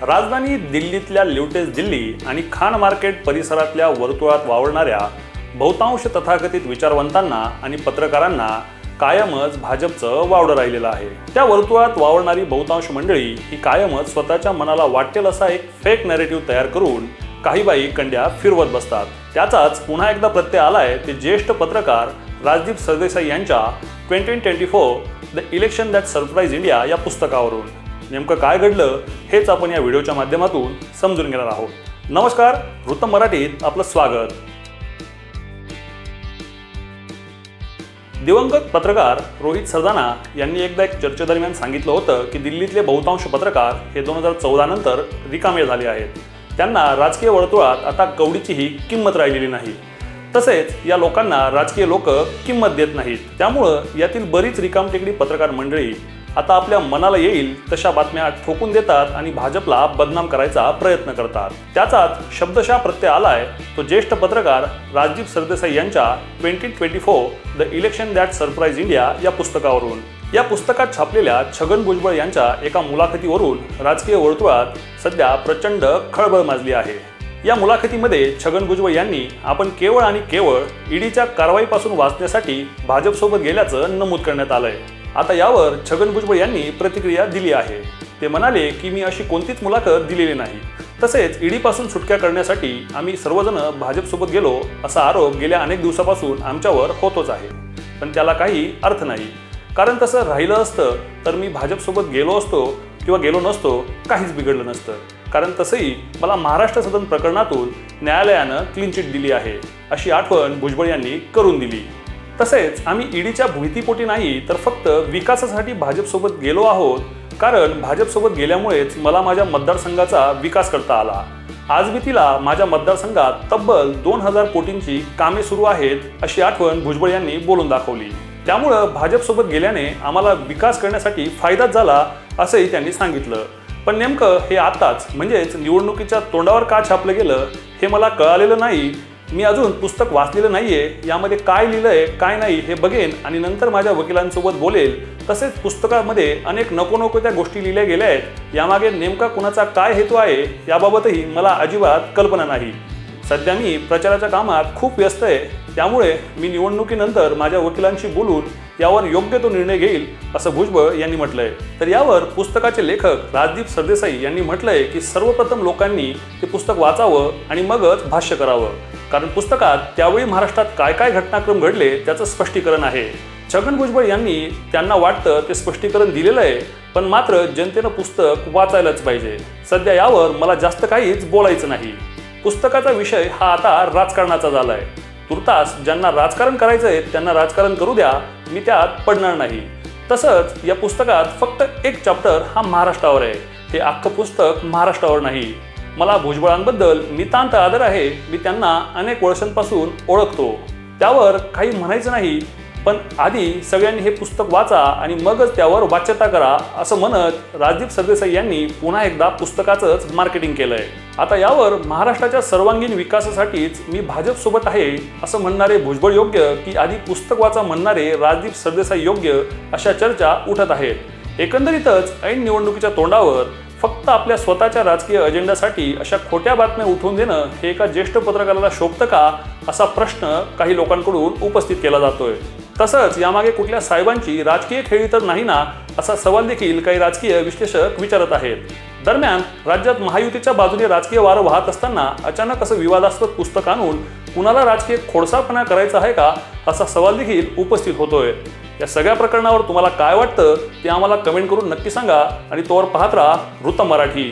राजधानी दिल्लीतल्या ल्युटेस दिल्ली आणि खान मार्केट परिसरातल्या वर्तुळात वावरणाऱ्या बहुतांश तथाकथित विचारवंतांना आणि पत्रकारांना कायमच भाजपचं वावडं राहिलेलं आहे। त्या वर्तुळात वावरणारी बहुतांश मंडळी ही कायमच स्वतःच्या मनाला वाटेल असा एक फेक नॅरेटिव्ह तयार करून काही बाई कंड्या फिरवत बसतात। त्याचाच पुन्हा एकदा प्रत्यय आलाय ते ज्येष्ठ पत्रकार राजदीप सरदेसाई यांच्या 2024 the election that surprise India या पुस्तकावरून। नेमकं काय घडलं हेच आपण या व्हिडिओच्या माध्यमातून समजून घेणार आहोत। नमस्कार, वृत्त मराठीत आपलं स्वागत। दिवंगत पत्रकार रोहित सरदाना यांनी एकदा एक चर्चेदरम्यान सांगितलं होतं की दिल्लीतले बहुतांश पत्रकार हे 2014 नंतर रिकामे झाले आहेत। त्यांना राजकीय वर्तुळात आता कवडीचीही किंमत राहिलेली नाही। तसेच या लोकांना राजकीय लोक किंमत देत नाहीत। त्यामुळे यातील बरीच रिकामटेकडी पत्रकार मंडळी आता आपल्या मनाला येईल तशा बातम्या ठोकून देतात आणि भाजपला बदनाम करायचा प्रयत्न करतात। त्याचाच शब्दशः प्रत्यय आलाय तो ज्येष्ठ पत्रकार राजदीप सरदेसाई यांच्या 2024 the election that surprise India या पुस्तकावरून। या पुस्तकात छापलेल्या छगन भुजबळ यांच्या एका मुलाखतीवरून राजकीय वर्तुळात सध्या प्रचंड खळबळ माजली आहे। या मुलाखतीमध्ये छगन भुजबळ यांनी आपण केवळ आणि केवळ ईडीच्या कारवाईपासून वाचण्यासाठी भाजपसोबत गेल्याचं नमूद करण्यात आलंय। आता यावर छगन भुजबळ यांनी प्रतिक्रिया दिली आहे। ते म्हणाले की मी अशी कोणतीच मुलाखत दिलेली नाही। तसेच ईडीपासून सुटका करण्यासाठी आम्ही सर्वजण भाजपसोबत गेलो असा आरोप गेल्या अनेक दिवसापासून आमच्यावर होतोच आहे। पण त्याला काही अर्थ नाही, कारण तसं राहिलं असतं तर मी भाजपसोबत गेलो असतो किंवा गेलो नसतो काहीच बिघडलं नसतं। कारण तसंही मला महाराष्ट्र सदन प्रकरणातून न्यायालयानं क्लीन चिट दिली आहे अशी आठवण भुजबळ यांनी करून दिली। तसेच आम्ही ईडीच्या भीतीपोटी नाही तर फक्त विकासासाठी भाजपसोबत गेलो आहोत, कारण भाजपसोबत गेल्यामुळेच मला माझ्या मतदारसंघाचा विकास करता आला। आजमितीला माझ्या मतदारसंघात तब्बल 2000 कोटींची कामे सुरू आहेत अशी आठवण भुजबळ यांनी बोलून दाखवली। त्यामुळं भाजपसोबत गेल्याने आम्हाला विकास करण्यासाठी फायदाच झाला असंही त्यांनी सांगितलं। पण नेमकं हे आताच म्हणजेच निवडणुकीच्या तोंडावर का छापलं गेलं हे मला कळालेलं नाही। मी अजून पुस्तक वाचलेलं नाहीये, यामध्ये काय लिहिलंय काय नाही हे बघेन आणि नंतर माझ्या वकिलांसोबत बोलेल। तसेच पुस्तकामध्ये अनेक नको त्या गोष्टी लिहिल्या गेल्या आहेत, यामागे नेमका कुणाचा काय हेतू आहे याबाबतही मला अजिबात कल्पना नाही। सध्या मी प्रचाराच्या कामात खूप व्यस्त आहे, त्यामुळे मी निवडणुकीनंतर माझ्या वकिलांशी बोलून यावर योग्य तो निर्णय घेईल असं भुजबळ यांनी म्हटलंय। तर यावर पुस्तकाचे लेखक राजदीप सरदेसाई यांनी म्हटलंय की सर्वप्रथम लोकांनी ते पुस्तक वाचावं आणि मगच भाष्य करावं, कारण पुस्तकात त्यावेळी महाराष्ट्रात काय काय घटनाक्रम घडले त्याचं स्पष्टीकरण आहे। छगन भुजबळ यांनी त्यांना वाटतं ते स्पष्टीकरण दिलेलं आहे, पण मात्र जनतेनं पुस्तक वाचायलाच पाहिजे। सध्या यावर मला जास्त काहीच बोलायचं नाही। पुस्तकाचा विषय हा आता राजकारणाचा झालाय। तुर्तास ज्यांना राजकारण करायचंय त्यांना राजकारण करू द्या, मी त्यात पडणार नाही। तसंच या पुस्तकात फक्त एक चॅप्टर हा महाराष्ट्रावर आहे, हे अख्खं पुस्तक महाराष्ट्रावर नाही। मला भुजबळांबद्दल नितांत आदर आहे, मी त्यांना अनेक वर्षांपासून ओळखतो, त्यावर काही म्हणायचं नाही। पण आधी सगळ्यांनी हे पुस्तक वाचा आणि मगच त्यावर वाच्यता करा असं म्हणत राजदीप सरदेसाई यांनी पुन्हा एकदा पुस्तकाचंच मार्केटिंग केलंय। आता यावर महाराष्ट्राच्या सर्वांगीण विकासासाठीच मी भाजपसोबत आहे असं म्हणणारे भुजबळ योग्य की आधी पुस्तक वाचा म्हणणारे राजदीप सरदेसाई योग्य अशा चर्चा उठत आहेत। एकंदरीतच ऐन निवडणुकीच्या तोंडावर फक्त आपल्या स्वतःच्या राजकीय अजेंडासाठी अशा खोट्या बातम्या उठवून देणं हे एका ज्येष्ठ पत्रकाराला शोभतं का असा प्रश्न काही लोकांकडून उपस्थित केला जातोय। तसंच यामागे कुठल्या साहेबांची राजकीय खेळी तर नाही ना असा सवाल देखील काही राजकीय विश्लेषक विचारत आहेत। दरम्यान राज्यात महायुतीच्या बाजूने राजकीय वारं वाहत असताना अचानक असं विवादास्पद पुस्तक आणून कुणाला राजकीय खोडसाळपणा करायचा आहे का असा सवाल देखील उपस्थित होतोय। या सगळ्या प्रकरणावर तुम्हाला काय वाटतं ते आम्हाला कमेंट करून नक्की सांगा आणि तोवर पाहत राहा वृत्त मराठी।